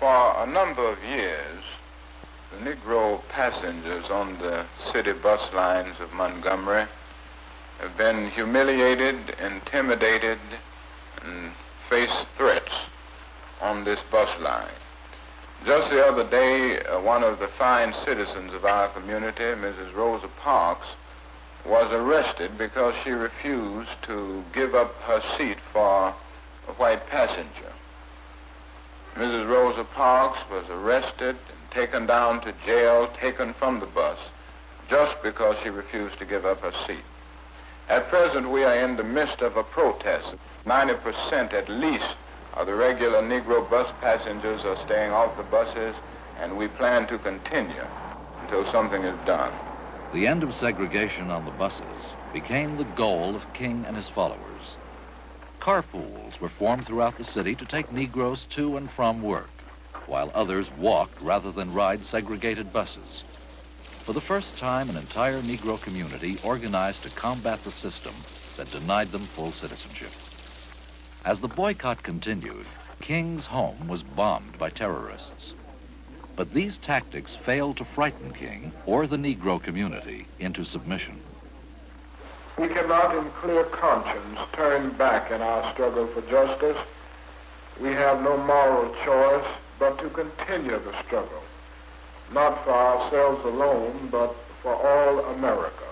For a number of years, the Negro passengers on the city bus lines of Montgomery have been humiliated, intimidated, and faced threats on this bus line. Just the other day, one of the fine citizens of our community, Mrs. Rosa Parks, was arrested because she refused to give up her seat for a white passenger. Mrs. Rosa Parks was arrested and taken down to jail, taken from the bus, just because she refused to give up her seat. At present, we are in the midst of a protest. 90% at least of the regular Negro bus passengers are staying off the buses, and we plan to continue until something is done. The end of segregation on the buses became the goal of King and his followers. Carpools were formed throughout the city to take Negroes to and from work, while others walked rather than ride segregated buses. For the first time, an entire Negro community organized to combat the system that denied them full citizenship. As the boycott continued, King's home was bombed by terrorists. But these tactics failed to frighten King or the Negro community into submission. We cannot in clear conscience turn back in our struggle for justice. We have no moral choice but to continue the struggle, not for ourselves alone, but for all America.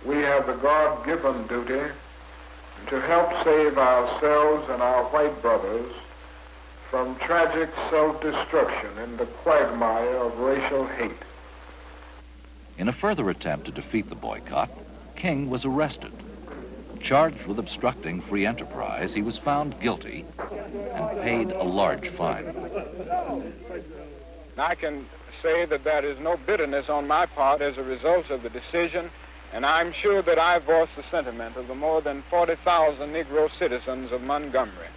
We have the God-given duty to help save ourselves and our white brothers from tragic self-destruction in the quagmire of racial hate. In a further attempt to defeat the boycott, King was arrested. Charged with obstructing free enterprise, he was found guilty and paid a large fine. I can say that there is no bitterness on my part as a result of the decision, and I'm sure that I voice the sentiment of the more than 40,000 Negro citizens of Montgomery.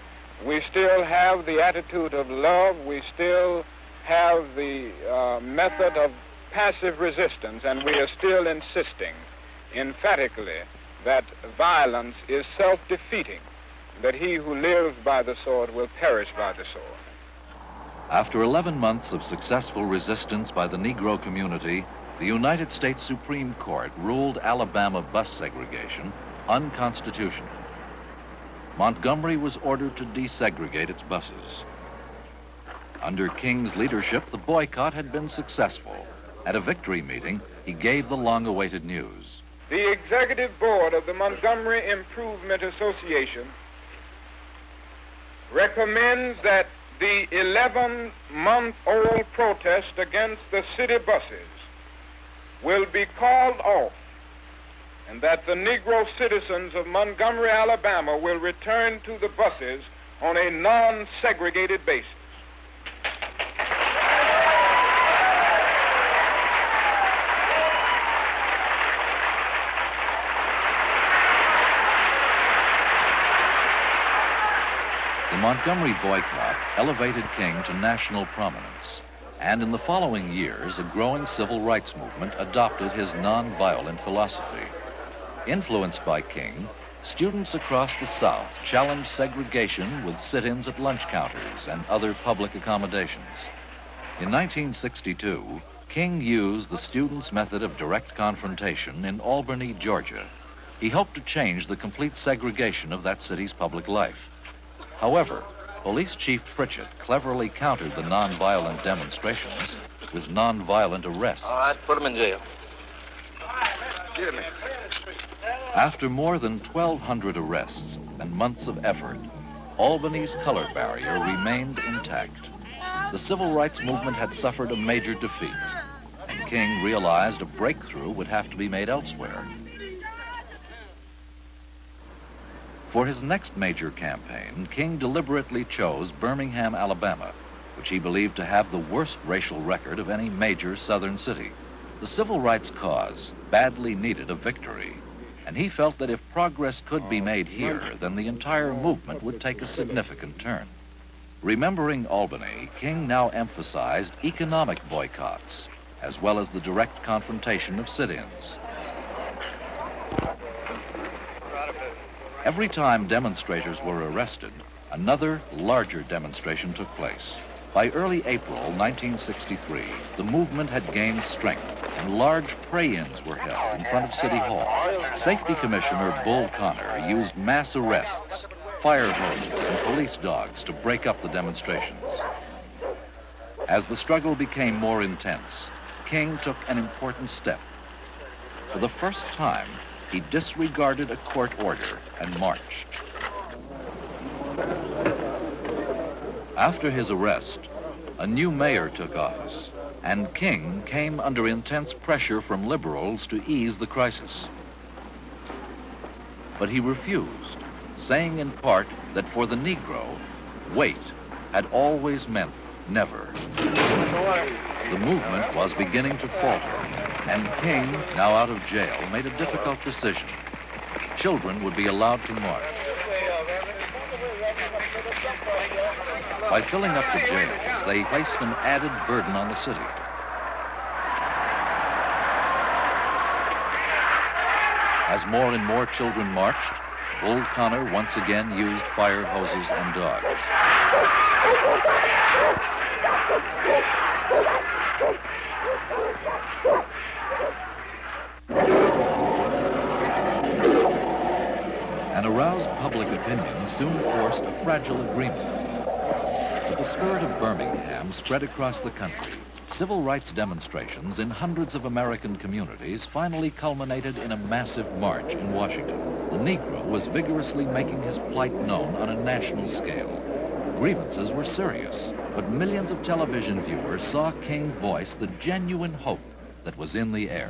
We still have the attitude of love. We still have the method of passive resistance, and we are still insisting emphatically that violence is self-defeating, that he who lives by the sword will perish by the sword. After 11 months of successful resistance by the Negro community, the United States Supreme Court ruled Alabama bus segregation unconstitutional. Montgomery was ordered to desegregate its buses. Under King's leadership, the boycott had been successful. At a victory meeting, he gave the long-awaited news. The executive board of the Montgomery Improvement Association recommends that the 11-month-old protest against the city buses will be called off, and that the Negro citizens of Montgomery, Alabama will return to the buses on a non-segregated basis. The Montgomery boycott elevated King to national prominence, and in the following years, a growing civil rights movement adopted his nonviolent philosophy. Influenced by King, students across the South challenged segregation with sit-ins at lunch counters and other public accommodations. In 1962, King used the students' method of direct confrontation in Albany, Georgia. He hoped to change the complete segregation of that city's public life. However, Police Chief Pritchett cleverly countered the nonviolent demonstrations with nonviolent arrests. All right, put him in jail. Get me. After more than 1,200 arrests and months of effort, Albany's color barrier remained intact. The civil rights movement had suffered a major defeat, and King realized a breakthrough would have to be made elsewhere. For his next major campaign, King deliberately chose Birmingham, Alabama, which he believed to have the worst racial record of any major southern city. The civil rights cause badly needed a victory, and he felt that if progress could be made here, then the entire movement would take a significant turn. Remembering Albany, King now emphasized economic boycotts, as well as the direct confrontation of sit-ins. Every time demonstrators were arrested, another larger demonstration took place. By early April 1963, the movement had gained strength and large pray-ins were held in front of City Hall. Safety Commissioner Bull Connor used mass arrests, fire hoses, and police dogs to break up the demonstrations. As the struggle became more intense, King took an important step. For the first time, he disregarded a court order and marched. After his arrest, a new mayor took office, and King came under intense pressure from liberals to ease the crisis. But he refused, saying in part that for the Negro, wait had always meant never. The movement was beginning to falter, and King, now out of jail, made a difficult decision. Children would be allowed to march. By filling up the jails, they placed an added burden on the city. As more and more children marched, Bull Connor once again used fire hoses and dogs. An aroused public opinion soon forced a fragile agreement. But the spirit of Birmingham spread across the country. Civil rights demonstrations in hundreds of American communities finally culminated in a massive march in Washington. The Negro was vigorously making his plight known on a national scale. Grievances were serious, but millions of television viewers saw King voice the genuine hope that was in the air.